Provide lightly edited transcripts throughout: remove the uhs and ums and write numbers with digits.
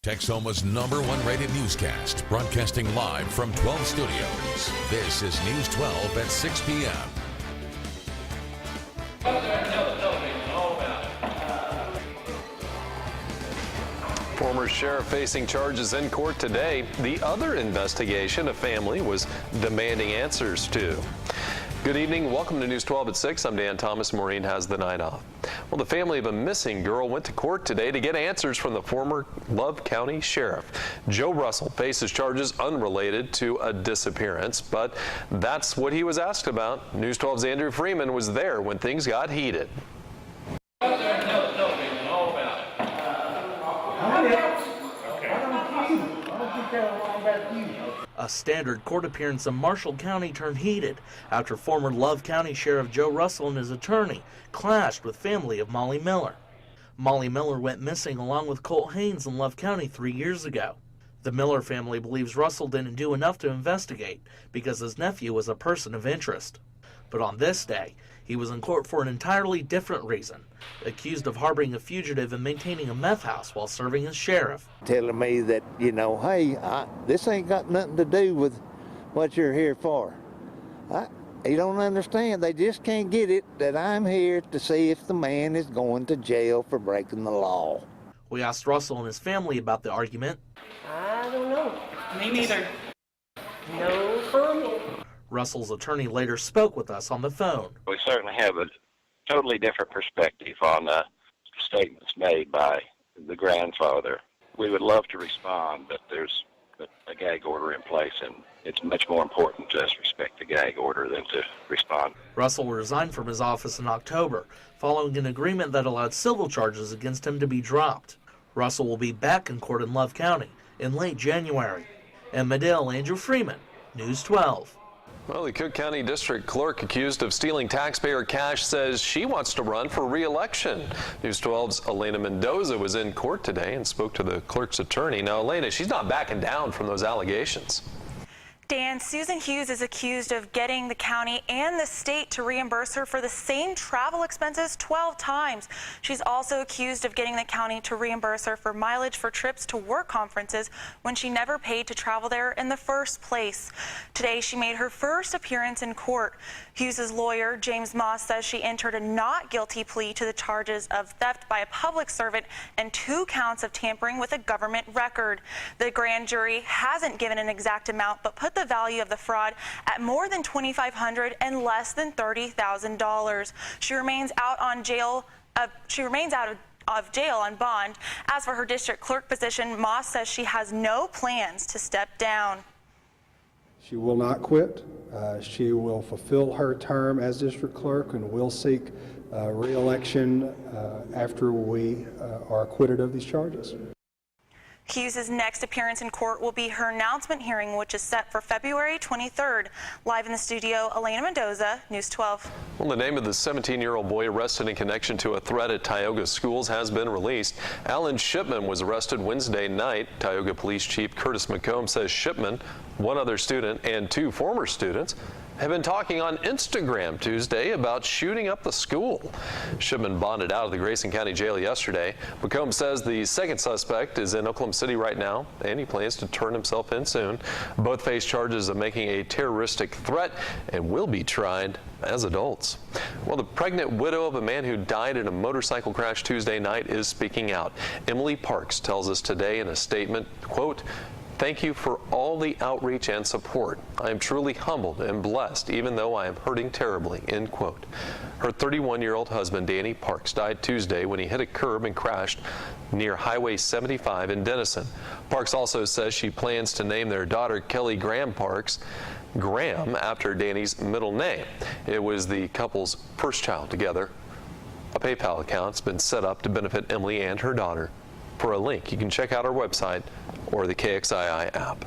Texoma's #1 rated newscast, broadcasting live from 12 studios. This is News 12 at 6 p.m. Former sheriff facing charges in court today. The other investigation a family was demanding answers to. Good evening. Welcome to News 12 at 6. I'm Dan Thomas. Maureen has the night off. Well, the family of a missing girl went to court today to get answers from the former Love County Sheriff. Joe Russell faces charges unrelated to a disappearance, but that's what he was asked about. News 12's Andrew Freeman was there when things got heated. A standard court appearance in Marshall County turned heated after former Love County Sheriff Joe Russell and his attorney clashed with family of Molly Miller. Molly Miller went missing along with Colt Haynes in Love County 3 years ago. The Miller family believes Russell didn't do enough to investigate because his nephew was a person of interest. But on this day, he was in court for an entirely different reason, accused of harboring a fugitive and maintaining a meth house while serving as sheriff. Telling me that, hey, this ain't got nothing to do with what you're here for. You don't understand. They just can't get it that I'm here to see if the man is going to jail for breaking the law. We asked Russell and his family about the argument. I don't know. Me neither. No comment. Russell's attorney later spoke with us on the phone. We certainly have a totally different perspective on the statements made by the grandfather. We would love to respond, but there's a gag order in place, and it's much more important to us respect the gag order than to respond. Russell resigned from his office in October, following an agreement that allowed civil charges against him to be dropped. Russell will be back in court in Love County in late January. In Medill, Andrew Freeman, News 12. Well, the Cook County District Clerk accused of stealing taxpayer cash says she wants to run for re-election. News 12's Elena Mendoza was in court today and spoke to the clerk's attorney. Now, Elena, she's not backing down from those allegations. Dan, Susan Hughes is accused of getting the county and the state to reimburse her for the same travel expenses 12 times. She's also accused of getting the county to reimburse her for mileage for trips to work conferences when she never paid to travel there in the first place. Today, she made her first appearance in court. Hughes' lawyer, James Moss, says she entered a not guilty plea to the charges of theft by a public servant and 2 counts of tampering with a government record. The grand jury hasn't given an exact amount, but put the value of the fraud at more than $2,500 and less than $30,000. She remains out on jail. She remains out of jail on bond. As for her district clerk position, Moss says she has no plans to step down. She will not quit. She will fulfill her term as district clerk and will seek re-election after we are acquitted of these charges. Hughes' next appearance in court will be her announcement hearing, which is set for February 23rd. Live in the studio, Elena Mendoza, News 12. Well, the name of the 17-year-old boy arrested in connection to a threat at Tioga schools has been released. Alan Shipman was arrested Wednesday night. Tioga Police Chief Curtis McComb says Shipman, one other student, and 2 former students have been talking on Instagram Tuesday about shooting up the school. Shipman bonded out of the Grayson County Jail yesterday. McComb says the second suspect is in Oklahoma City right now, and he plans to turn himself in soon. Both face charges of making a terroristic threat and will be tried as adults. Well, the pregnant widow of a man who died in a motorcycle crash Tuesday night is speaking out. Emily Parks tells us today in a statement, quote, "Thank you for all the outreach and support. I am truly humbled and blessed, even though I am hurting terribly," end quote. Her 31-year-old husband, Danny Parks, died Tuesday when he hit a curb and crashed near Highway 75 in Denison. Parks also says she plans to name their daughter, Kelly Graham Parks, Graham, after Danny's middle name. It was the couple's first child together. A PayPal account's been set up to benefit Emily and her daughter. For a link, you can check out our website or the KXII app.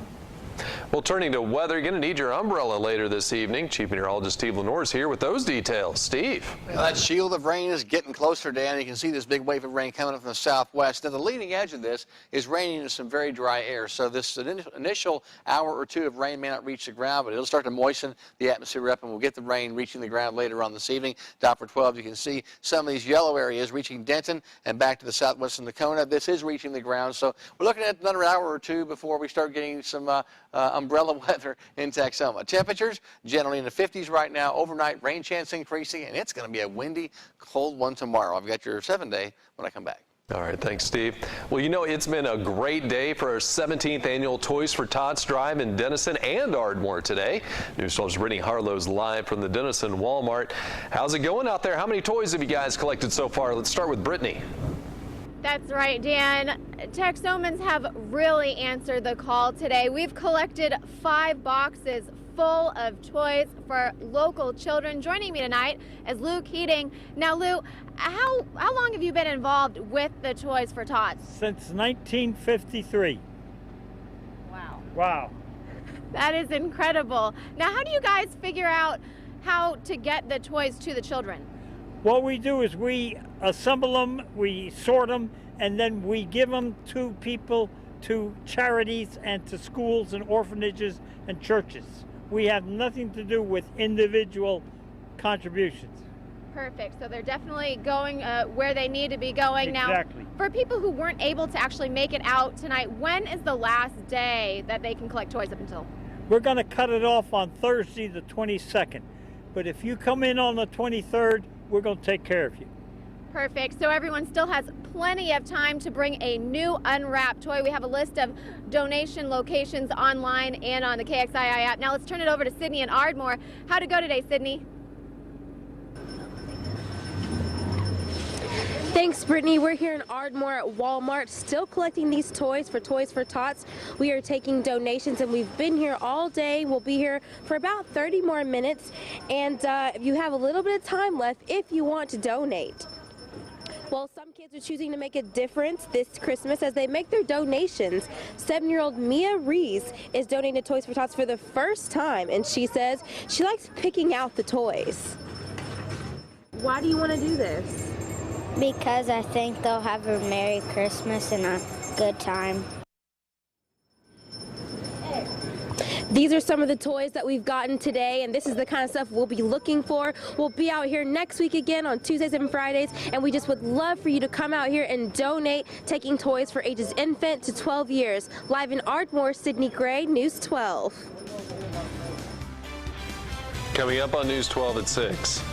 Well, turning to weather, you're going to need your umbrella later this evening. Chief Meteorologist Steve Lenore is here with those details. Steve. Well, that shield of rain is getting closer, Dan. You can see this big wave of rain coming up from the southwest. Now, the leading edge of this is raining into some very dry air. So this initial hour or two of rain may not reach the ground, but it'll start to moisten the atmosphere up, and we'll get the rain reaching the ground later on this evening. Doppler 12, you can see some of these yellow areas reaching Denton and back to the southwestern Nakona. This is reaching the ground. So we're looking at another hour or two before we start getting some umbrella weather in Texoma. Temperatures generally in the 50s right now. Overnight rain chance increasing, and it's going to be a windy, cold one tomorrow. I've got your 7-day when I come back. All right, thanks, Steve. Well, you know, it's been a great day for our 17th annual Toys for Tots drive in Denison and Ardmore today. News 12's Brittany Harlow's live from the Denison Walmart. How's it going out there? How many toys have you guys collected so far? Let's start with Brittany. That's right, Dan. Texomans have really answered the call today. We've collected 5 boxes full of toys for local children. Joining me tonight is Lou Keating. Now, Lou, how long have you been involved with the Toys for Tots? Since 1953. Wow. That is incredible. Now, how do you guys figure out how to get the toys to the children? What we do is we assemble them, we sort them, and then we give them to people, to charities and to schools and orphanages and churches. We have nothing to do with individual contributions. Perfect. So they're definitely going where they need to be going. Exactly. Now, for people who weren't able to actually make it out tonight, when is the last day that they can collect toys up until? We're going to cut it off on Thursday the 22nd. But if you come in on the 23rd, we're going to take care of you. Perfect. So everyone still has plenty of time to bring a new unwrapped toy. We have a list of donation locations online and on the KXII app. Now let's turn it over to Sydney and Ardmore. How'd it go today, Sydney? Thanks, Brittany. We're here in Ardmore at Walmart, still collecting these toys for Tots. We are taking donations, and we've been here all day. We'll be here for about 30 more minutes, and you have a little bit of time left if you want to donate. Well, some kids are choosing to make a difference this Christmas as they make their donations. 7-year-old Mia Rees is donating to Toys for Tots for the first time, and she says she likes picking out the toys. Why do you want to do this? Because I think they'll have a Merry Christmas and a good time. These are some of the toys that we've gotten today, and this is the kind of stuff we'll be looking for. We'll be out here next week again on Tuesdays and Fridays, and we just would love for you to come out here and donate, taking toys for ages infant to 12 years. Live in Ardmore, Sydney Gray, News 12. Coming up on News 12 at 6.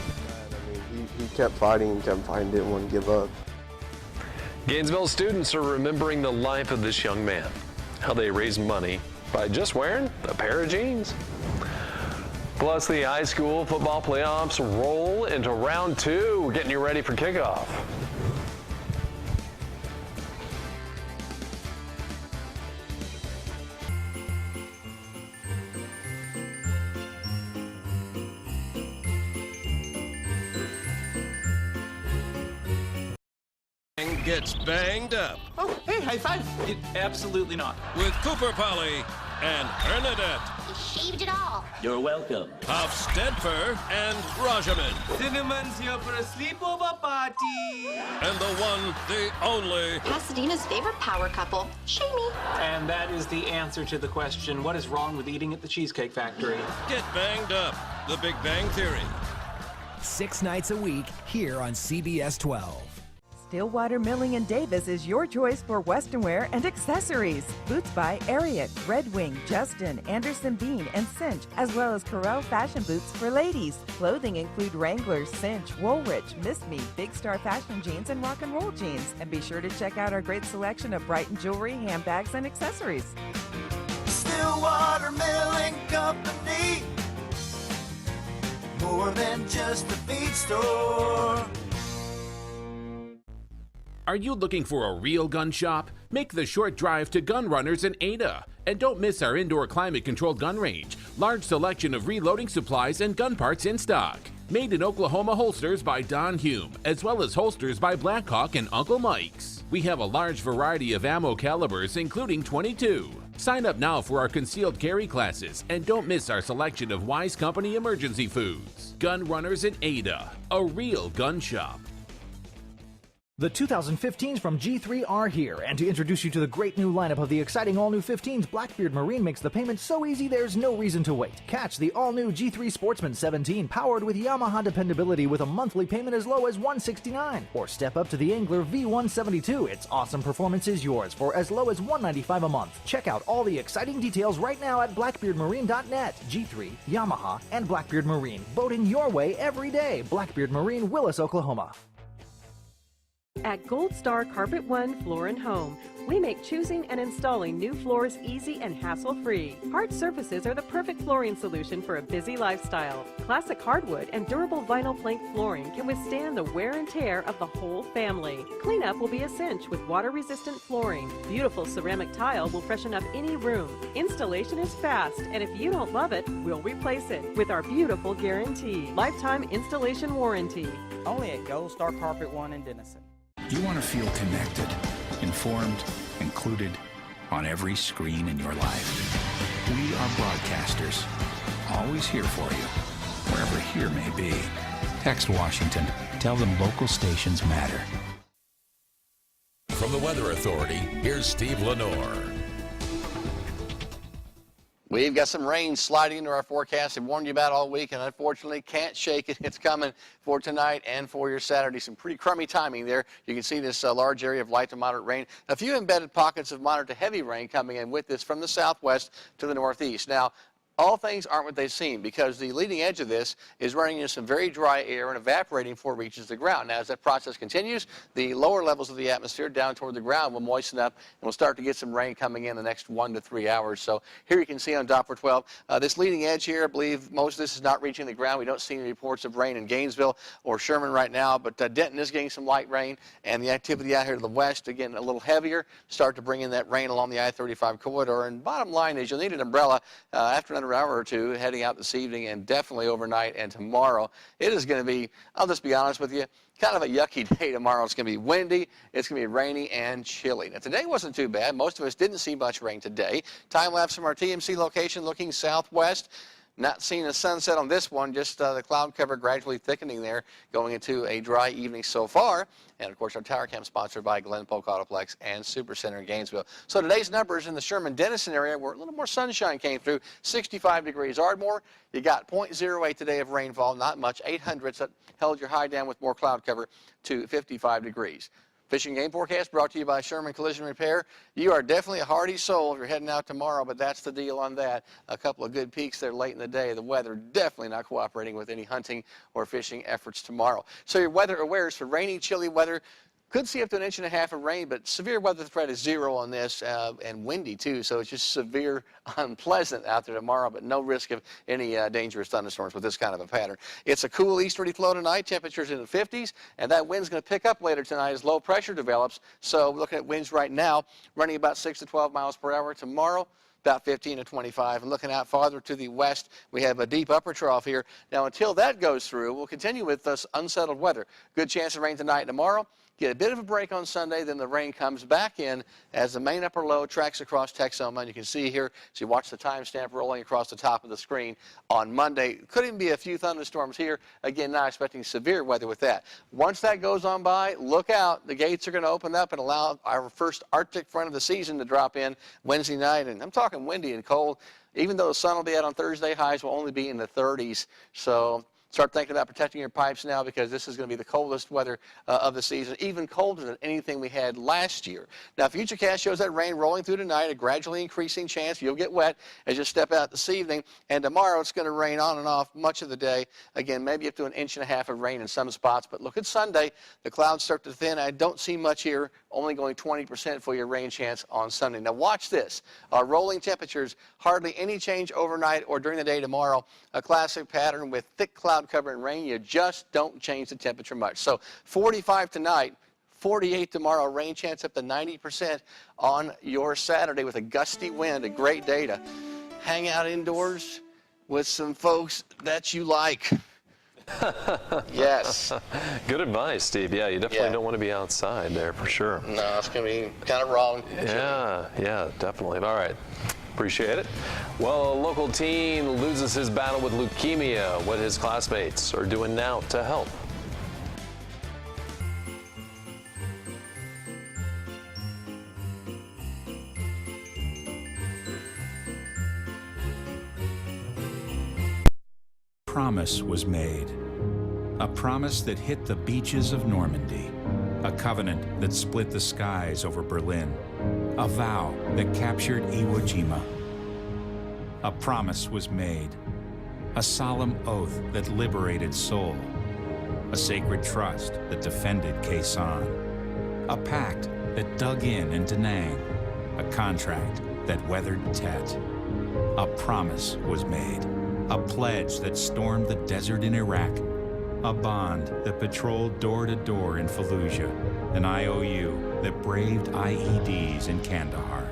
He kept fighting, didn't want to give up. Gainesville students are remembering the life of this young man, how they raised money by just wearing a pair of jeans. Plus, the high school football playoffs roll into round 2. We're getting you ready for kickoff. Gets banged up. Oh, hey, high five. Absolutely not. With Cooper Polly and Bernadette. He shaved it all. You're welcome. Of Stedfer and Rajaman. Cinnamon's here for a sleepover party. And the one, the only. Pasadena's favorite power couple, Shamey. And that is the answer to the question, what is wrong with eating at the Cheesecake Factory? Get banged up. The Big Bang Theory. 6 nights a week here on CBS 12. Stillwater Milling and Davis is your choice for western wear and accessories. Boots by Ariat, Red Wing, Justin, Anderson Bean, and Cinch, as well as Corel fashion boots for ladies. Clothing include Wrangler, Cinch, Woolrich, Miss Me, Big Star fashion jeans, and rock and roll jeans. And be sure to check out our great selection of Brighton jewelry, handbags, and accessories. Stillwater Milling Company, more than just a feed store. Are you looking for a real gun shop? Make the short drive to Gun Runners in Ada. And don't miss our indoor climate-controlled gun range. Large selection of reloading supplies and gun parts in stock. Made in Oklahoma holsters by Don Hume, as well as holsters by Blackhawk and Uncle Mike's. We have a large variety of ammo calibers, including .22. Sign up now for our concealed carry classes and don't miss our selection of Wise Company emergency foods. Gun Runners in Ada, a real gun shop. The 2015s from G3 are here, and to introduce you to the great new lineup of the exciting all-new 15s, Blackbeard Marine makes the payment so easy there's no reason to wait. Catch the all-new G3 Sportsman 17 powered with Yamaha dependability with a monthly payment as low as $169. Or step up to the Angler V172. Its awesome performance is yours for as low as $195 a month. Check out all the exciting details right now at blackbeardmarine.net. G3, Yamaha, and Blackbeard Marine. Boating your way every day. Blackbeard Marine, Willis, Oklahoma. At Gold Star Carpet One Floor and Home, we make choosing and installing new floors easy and hassle-free. Hard surfaces are the perfect flooring solution for a busy lifestyle. Classic hardwood and durable vinyl plank flooring can withstand the wear and tear of the whole family. Cleanup will be a cinch with water-resistant flooring. Beautiful ceramic tile will freshen up any room. Installation is fast, and if you don't love it, we'll replace it with our beautiful guarantee. Lifetime installation warranty. Only at Gold Star Carpet One in Denison. You want to feel connected, informed, included on every screen in your life. We are broadcasters, always here for you, wherever here may be. Text Washington. Tell them local stations matter. From the Weather Authority, here's Steve Lenore. We've got some rain sliding into our forecast. I've warned you about all week, and unfortunately can't shake it. It's coming for tonight and for your Saturday. Some pretty crummy timing there. You can see this large area of light to moderate rain. A few embedded pockets of moderate to heavy rain coming in with this from the southwest to the northeast. Now, all things aren't what they seem, because the leading edge of this is running into some very dry air and evaporating before it reaches the ground. Now, as that process continues, the lower levels of the atmosphere down toward the ground will moisten up, and we'll start to get some rain coming in the next 1 to 3 hours. So here you can see on Doppler 12, this leading edge here, I believe most of this is not reaching the ground. We don't see any reports of rain in Gainesville or Sherman right now, but Denton is getting some light rain, and the activity out here to the west, again, a little heavier, start to bring in that rain along the I-35 corridor. And bottom line is you'll need an umbrella after another hour or two heading out this evening and definitely overnight and tomorrow. It is going to be, I'll just be honest with you, kind of a yucky day tomorrow. It's going to be windy, it's going to be rainy and chilly. Now, today wasn't too bad. Most of us didn't see much rain today. Time lapse from our TMC location looking southwest. Not seeing a sunset on this one, just the cloud cover gradually thickening there, going into a dry evening so far. And, of course, our Tower Cam sponsored by Glen Polk Autoplex and Supercenter in Gainesville. So today's numbers in the Sherman-Denison area where a little more sunshine came through, 65 degrees. Ardmore, you got 0.08 today of rainfall, not much, 800s. That held your high down with more cloud cover to 55 degrees. Fishing Game Forecast brought to you by Sherman Collision Repair. You are definitely a hardy soul if you're heading out tomorrow, but that's the deal on that. A couple of good peaks there late in the day. The weather definitely not cooperating with any hunting or fishing efforts tomorrow. So your weather awares for rainy, chilly weather. Could see up to 1.5 inches of rain, but severe weather threat is 0 on this, and windy too, so it's just severe, unpleasant out there tomorrow, but no risk of any dangerous thunderstorms with this kind of a pattern. It's a cool easterly flow tonight, temperatures in the 50s, and that wind's going to pick up later tonight as low pressure develops. So looking at winds right now, running about 6 to 12 miles per hour. Tomorrow, about 15 to 25. And looking out farther to the west, we have a deep upper trough here. Now, until that goes through, we'll continue with this unsettled weather. Good chance of rain tonight and tomorrow. Get a bit of a break on Sunday, then the rain comes back in as the main upper low tracks across Texoma. And you can see here, as you watch the timestamp rolling across the top of the screen on Monday. Could even be a few thunderstorms here. Again, not expecting severe weather with that. Once that goes on by, look out. The gates are going to open up and allow our first Arctic front of the season to drop in Wednesday night. And I'm talking windy and cold. Even though the sun will be out on Thursday, highs will only be in the 30s. So start thinking about protecting your pipes now, because this is going to be the coldest weather of the season, even colder than anything we had last year. Now, Futurecast shows that rain rolling through tonight, a gradually increasing chance you'll get wet as you step out this evening. And tomorrow it's going to rain on and off much of the day. Again, maybe up to 1.5 inches of rain in some spots. But look at Sunday. The clouds start to thin. I don't see much here, only going 20% for your rain chance on Sunday. Now, watch this. Rolling temperatures, hardly any change overnight or during the day tomorrow. A classic pattern with thick cloud cover and rain. You just don't change the temperature much. So 45 tonight, 48 tomorrow, rain chance up to 90% on your Saturday with a gusty wind. A great day to hang out indoors with some folks that you like. Yes. Good advice, Steve. Yeah, you definitely don't want to be outside there for sure. No, it's going to be kind of wrong. Yeah, definitely. All right. Appreciate it. Well, a local teen loses his battle with leukemia. What his classmates are doing now to help. Promise was made. A promise that hit the beaches of Normandy. A covenant that split the skies over Berlin. A vow that captured Iwo Jima. A promise was made. A solemn oath that liberated Seoul. A sacred trust that defended KXII. A pact that dug in Da Nang. A contract that weathered Tet. A promise was made. A pledge that stormed the desert in Iraq. A bond that patrolled door to door in Fallujah. An IOU that braved IEDs in Kandahar.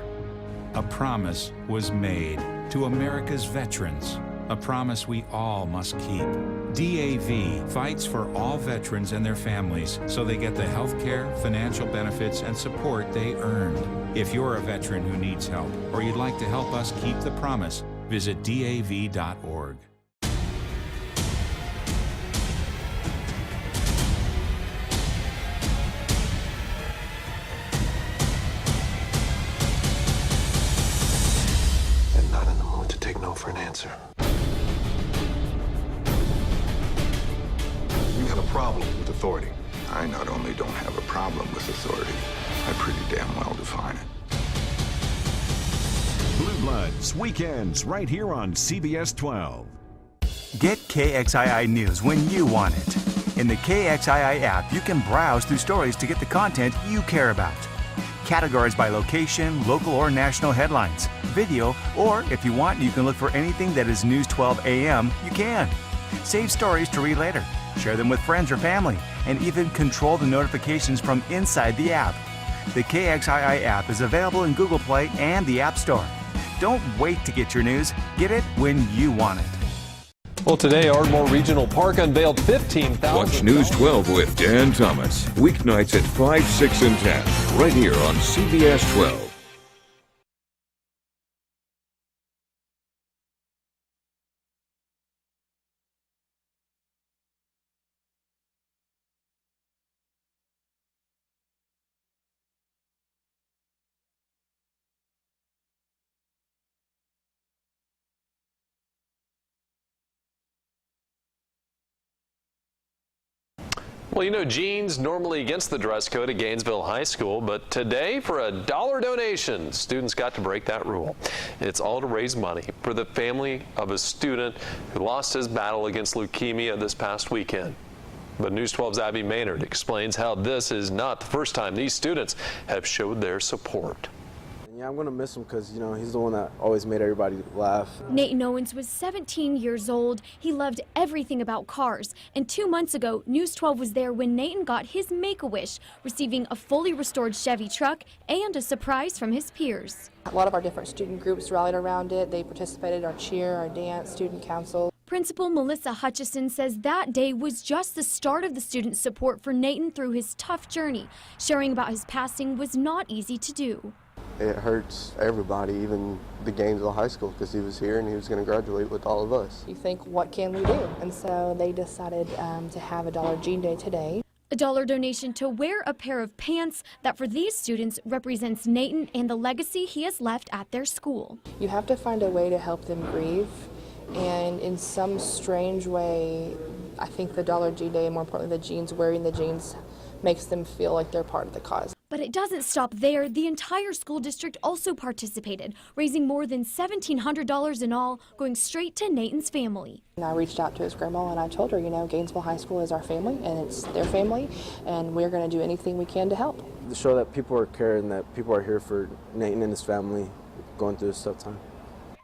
A promise was made to America's veterans. A promise we all must keep. DAV fights for all veterans and their families so they get the health care, financial benefits, and support they earned. If you're a veteran who needs help or you'd like to help us keep the promise, visit DAV.org. I'm not in the mood to take no for an answer. You have a problem with authority. I not only don't have a problem with authority, I pretty damn well define it. Blue Bloods, weekends, right here on CBS 12. Get KXII News when you want it. In the KXII app, you can browse through stories to get the content you care about. Categorized by location, local or national headlines, video, or if you want, you can look for anything that is News 12 AM, you can. Save stories to read later, share them with friends or family, and even control the notifications from inside the app. The KXII app is available in Google Play and the App Store. Don't wait to get your news. Get it when you want it. Well, today, Ardmore Regional Park unveiled 15,000. Watch News 12 with Dan Thomas. Weeknights at 5, 6, and 10. Right here on CBS 12. Well, you know, jeans normally against the dress code at Gainesville High School, but today for a $1 donation, students got to break that rule. It's all to raise money for the family of a student who lost his battle against leukemia this past weekend. But News 12's Abby Maynard explains how this is not the first time these students have showed their support. Yeah, I'm going to miss him because, you know, he's the one that always made everybody laugh. Nathan Owens was 17 years old. He loved everything about cars. And 2 months ago, News 12 was there when Nathan got his Make-A-Wish, receiving a fully restored Chevy truck and a surprise from his peers. A lot of our different student groups rallied around it. They participated in our cheer, our dance, student council. Principal Melissa Hutchison says that day was just the start of the student support for Nathan through his tough journey. Sharing about his passing was not easy to do. It hurts everybody, even the Gainesville High School, because he was here and he was going to graduate with all of us. You think, what can we do? And so they decided to have a Dollar Jean Day today. A $1 donation to wear a pair of pants that for these students represents Nathan and the legacy he has left at their school. You have to find a way to help them grieve, and in some strange way, I think the Dollar Jean Day, and more importantly the jeans, wearing the jeans, makes them feel like they're part of the cause. But it doesn't stop there. The entire school district also participated, raising more than $1,700 in all, going straight to Nathan's family. And I reached out to his grandma and I told her, you know, Gainesville High School is our family and it's their family, and we're going to do anything we can to help. To show that people are caring, that people are here for Nathan and his family going through this tough time.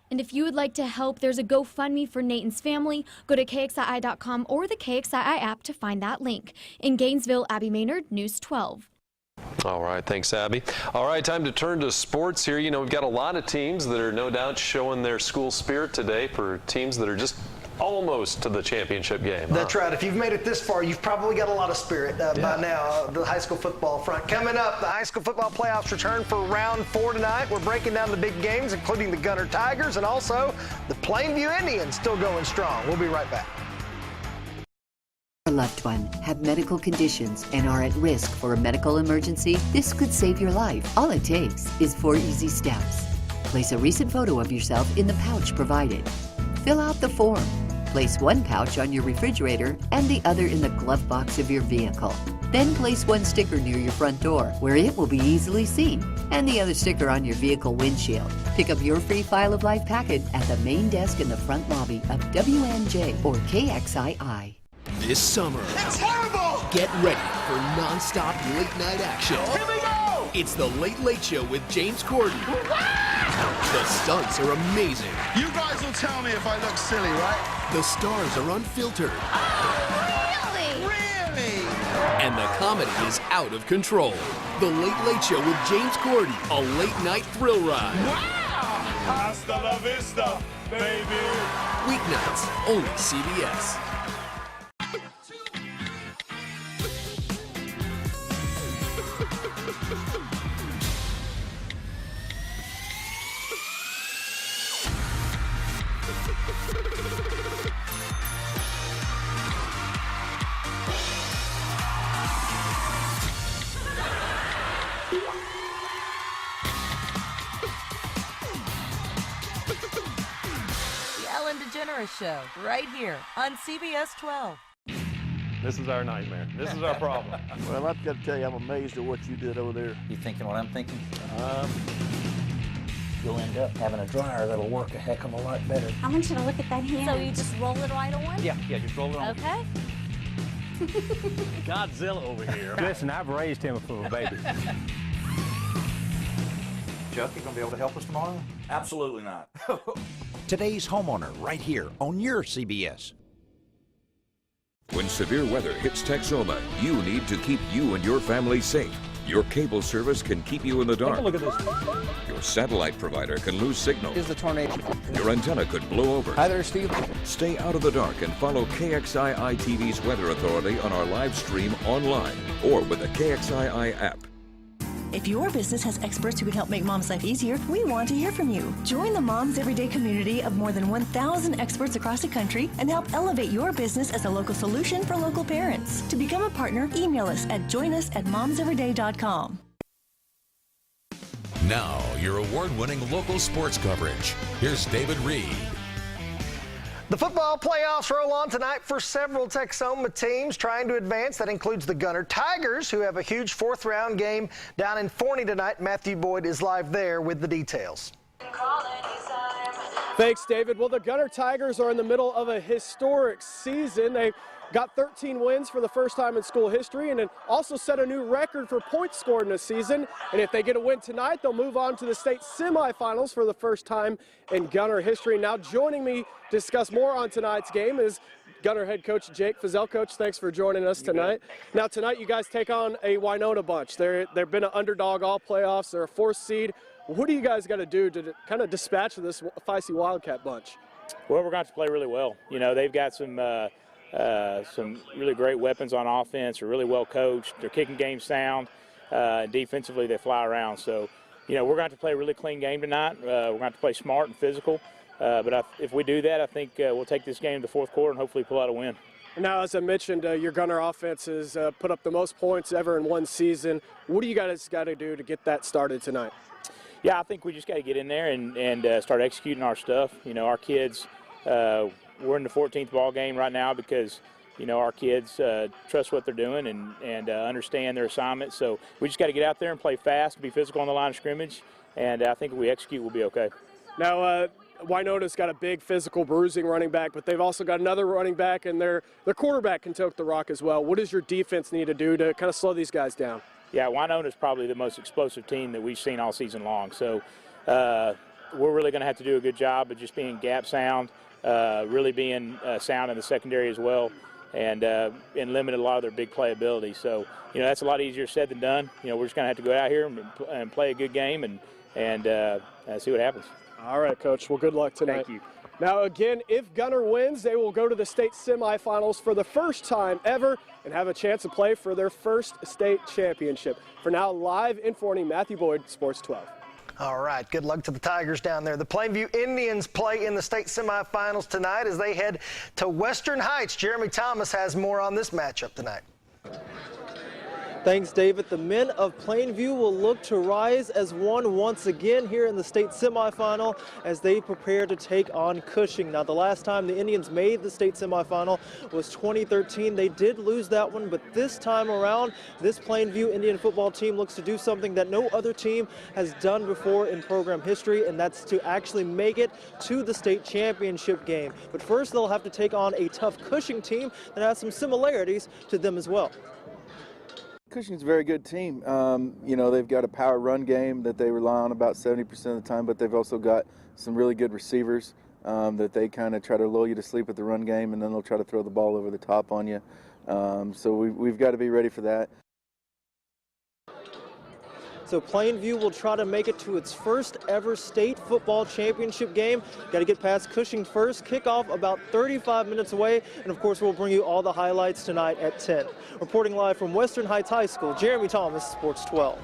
And if you would like to help, there's a GoFundMe for Nathan's family. Go to KXII.com or the KXII app to find that link. In Gainesville, Abby Maynard, News 12. All right, thanks, Abby. All right, time to turn to sports here. You know, we've got a lot of teams that are no doubt showing their school spirit today for teams that are just almost to the championship game. That's right. If you've made it this far, you've probably got a lot of spirit by now. The high school football front. Coming up, the high school football playoffs return for round 4 tonight. We're breaking down the big games, including the Gunner Tigers and also the Plainview Indians still going strong. We'll be right back. A loved one have medical conditions and are at risk for a medical emergency, this could save your life. All it takes is 4 easy steps. Place a recent photo of yourself in the pouch provided. Fill out the form. Place one pouch on your refrigerator and the other in the glove box of your vehicle. Then place one sticker near your front door where it will be easily seen, and the other sticker on your vehicle windshield. Pick up your free File of Life packet at the main desk in the front lobby of WNJ or KXII. This summer, It's horrible! get ready for non-stop late-night action. Here we go! It's the Late Late Show with James Corden. The stunts are amazing. You guys will tell me if I look silly, right? The stars are unfiltered. Really? And the comedy is out of control. The Late Late Show with James Corden, a late-night thrill ride. Hasta la vista, baby. Weeknights, only CBS. Show right here on CBS 12. This is our nightmare. This is our problem. Well, I've got to tell you, I'm amazed at what you did over there. You thinking what I'm thinking? You'll end up having a dryer that'll work a heck of a lot better. I want you to look at that hand. So you just roll it right on? Yeah, just roll it on. Okay. Godzilla over here. Listen, I've raised him for a baby. Chuck, you gonna be able to help us tomorrow? Absolutely not. Today's Homeowner, right here on your CBS. When severe weather hits Texoma, you need to keep you and your family safe. Your cable service can keep you in the dark. Look at this. Your satellite provider can lose signal. Here's the tornado. Your antenna could blow over. Hi there, Steve. Stay out of the dark and follow KXII-TV's Weather Authority on our live stream online or with the KXII app. If your business has experts who can help make mom's life easier, we want to hear from you. Join the Moms Everyday community of more than 1,000 experts across the country and help elevate your business as a local solution for local parents. To become a partner, email us at joinus@momseveryday.com. Now, your award-winning local sports coverage. Here's David Reed. The football playoffs roll on tonight for several Texoma teams trying to advance. That includes the Gunner Tigers, who have a huge 4th-round game down in Forney tonight. Matthew Boyd is live there with the details. Thanks, David. Well, the Gunner Tigers are in the middle of a historic season. They've got 13 wins for the first time in school history and then also set a new record for points scored in a season. And if they get a win tonight, they'll move on to the state semifinals for the first time in Gunner history. Now joining me to discuss more on tonight's game is Gunner head coach Jake Fizel. Coach, thanks for joining us tonight. Now tonight you guys take on a Winona bunch. They've been an underdog all playoffs. They're a 4th seed. What do you guys got to do to kind of dispatch this feisty Wildcat bunch? Well, we're going to have to play really well. You know, they've got some really great weapons on offense. They're really well coached. Their kicking game sound. Defensively, they fly around. So, you know, we're going to have to play a really clean game tonight. We're going to have to play smart and physical. But if we do that, I think we'll take this game to the 4th quarter and hopefully pull out a win. Now, as I mentioned, your Gunner offense has put up the most points ever in one season. What do you guys got to do to get that started tonight? Yeah, I think we just got to get in there and start executing our stuff. You know, our kids, we're in the 14th ball game right now because, you know, our kids trust what they're doing and understand their assignment. So we just got to get out there and play fast, be physical on the line of scrimmage, and I think if we execute, we'll be okay. Now, Winona's got a big physical bruising running back, but they've also got another running back, and their quarterback can tote the rock as well. What does your defense need to do to kind of slow these guys down? Yeah, Winona's probably the most explosive team that we've seen all season long. So we're really going to have to do a good job of just being gap sound, really being sound in the secondary as well, and limit a lot of their big playability. So, you know, that's a lot easier said than done. You know, we're just going to have to go out here and play a good game and see what happens. All right, Coach. Well, good luck tonight. Thank you. Now again, if Gunner wins, they will go to the state semifinals for the first time ever and have a chance to play for their first state championship. For now, live in Forney, Matthew Boyd, Sports 12. All right, good luck to the Tigers down there. The Plainview Indians play in the state semifinals tonight as they head to Western Heights. Jeremy Thomas has more on this matchup tonight. Thanks, David. The men of Plainview will look to rise as one once again here in the state semifinal as they prepare to take on Cushing. Now, the last time the Indians made the state semifinal was 2013. They did lose that one, but this time around, this Plainview Indian football team looks to do something that no other team has done before in program history, and that's to actually make it to the state championship game. But first, they'll have to take on a tough Cushing team that has some similarities to them as well. Cushing's a very good team. You know, they've got a power run game that they rely on about 70% of the time, but they've also got some really good receivers that they kind of try to lull you to sleep with the run game, and then they'll try to throw the ball over the top on you. So we've got to be ready for that. So Plainview will try to make it to its first ever state football championship game. Got to get past Cushing first. Kickoff about 35 minutes away. And of course, we'll bring you all the highlights tonight at 10. Reporting live from Western Heights High School, Jeremy Thomas, Sports 12.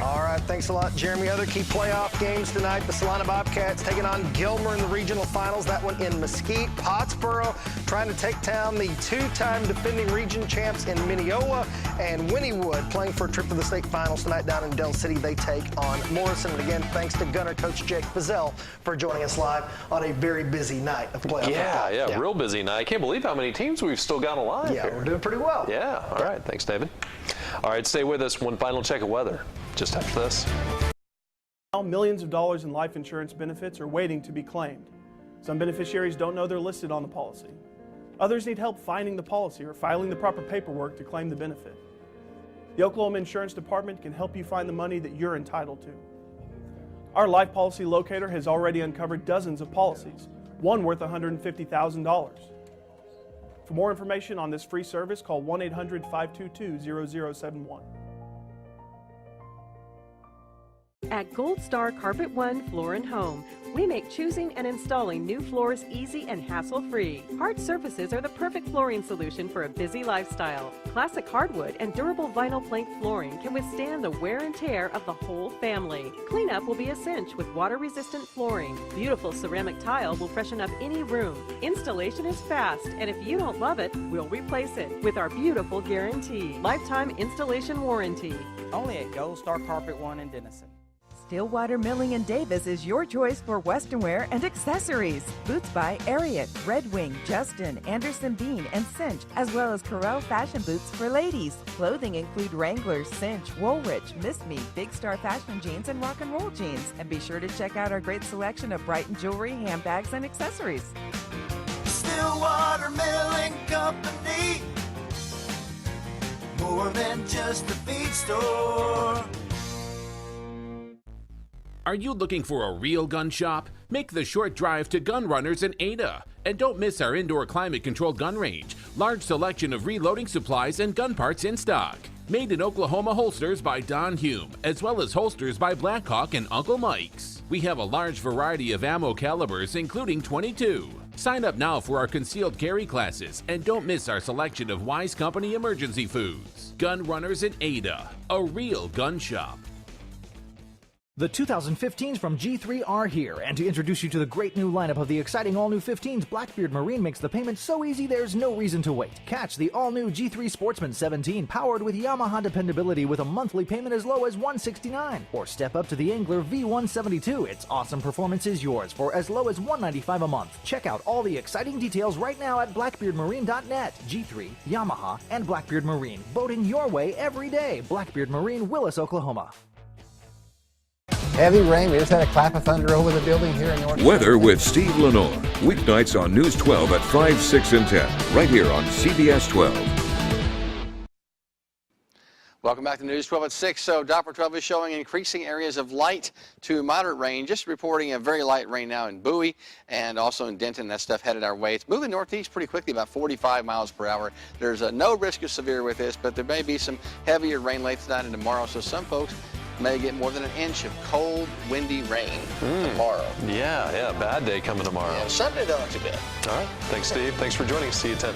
All right, thanks a lot, Jeremy. Other key playoff games tonight. The Salina Bobcats taking on Gilmer in the regional finals. That one in Mesquite. Pottsboro trying to take down the two-time defending region champs in Mineola. And Wynnewood playing for a trip to the state finals tonight down in Del City. They take on Morrison. And again, thanks to Gunner coach Jake Fazell for joining us live on a very busy night of playoff football. Yeah, real busy night. I can't believe how many teams we've still got alive here. We're doing pretty well. Yeah, all right. Thanks, David. All right, stay with us. One final check of weather just after this. Now, millions of dollars in life insurance benefits are waiting to be claimed. Some beneficiaries don't know they're listed on the policy. Others need help finding the policy or filing the proper paperwork to claim the benefit. The Oklahoma Insurance Department can help you find the money that you're entitled to. Our life policy locator has already uncovered dozens of policies, one worth $150,000. For more information on this free service, call 1-800-522-0071. At Gold Star Carpet One Floor & Home, we make choosing and installing new floors easy and hassle-free. Hard surfaces are the perfect flooring solution for a busy lifestyle. Classic hardwood and durable vinyl plank flooring can withstand the wear and tear of the whole family. Cleanup will be a cinch with water-resistant flooring. Beautiful ceramic tile will freshen up any room. Installation is fast, and if you don't love it, we'll replace it with our beautiful guarantee. Lifetime installation warranty. Only at Gold Star Carpet One in Denison. Stillwater Milling & Davis is your choice for western wear and accessories. Boots by Ariat, Red Wing, Justin, Anderson Bean, and Cinch, as well as Corel fashion boots for ladies. Clothing include Wrangler, Cinch, Woolrich, Miss Me, Big Star fashion jeans, and rock and roll jeans. And be sure to check out our great selection of Brighton jewelry, handbags, and accessories. Stillwater Milling Company, more than just a feed store. Are you looking for a real gun shop? Make the short drive to Gun Runners in Ada. And don't miss our indoor climate-controlled gun range. Large selection of reloading supplies and gun parts in stock. Made in Oklahoma holsters by Don Hume, as well as holsters by Blackhawk and Uncle Mike's. We have a large variety of ammo calibers, including .22. Sign up now for our concealed carry classes, and don't miss our selection of Wise Company emergency foods. Gun Runners in Ada, a real gun shop. The 2015s from G3 are here, and to introduce you to the great new lineup of the exciting all-new 15s, Blackbeard Marine makes the payment so easy there's no reason to wait. Catch the all-new G3 Sportsman 17 powered with Yamaha dependability with a monthly payment as low as $169. Or step up to the Angler V172. Its awesome performance is yours for as low as $195 a month. Check out all the exciting details right now at blackbeardmarine.net. G3, Yamaha, and Blackbeard Marine. Boating your way every day. Blackbeard Marine, Willis, Oklahoma. Heavy rain. We just had a clap of thunder over the building here in North. Weather with Steve Lenore. Weeknights on News 12 at 5, 6, and 10. Right here on CBS 12. Welcome back to News 12 at 6. So Doppler 12 is showing increasing areas of light to moderate rain. Just reporting a very light rain now in Bowie and also in Denton. That stuff headed our way. It's moving northeast pretty quickly, about 45 miles per hour. There's no risk of severe with this, but there may be some heavier rain late tonight and tomorrow. So some folks may get more than an inch of cold, windy rain tomorrow. Yeah, bad day coming tomorrow. Yeah, Sunday, though, not too bad. All right. Thanks, Steve. Thanks for joining us. See you at 10.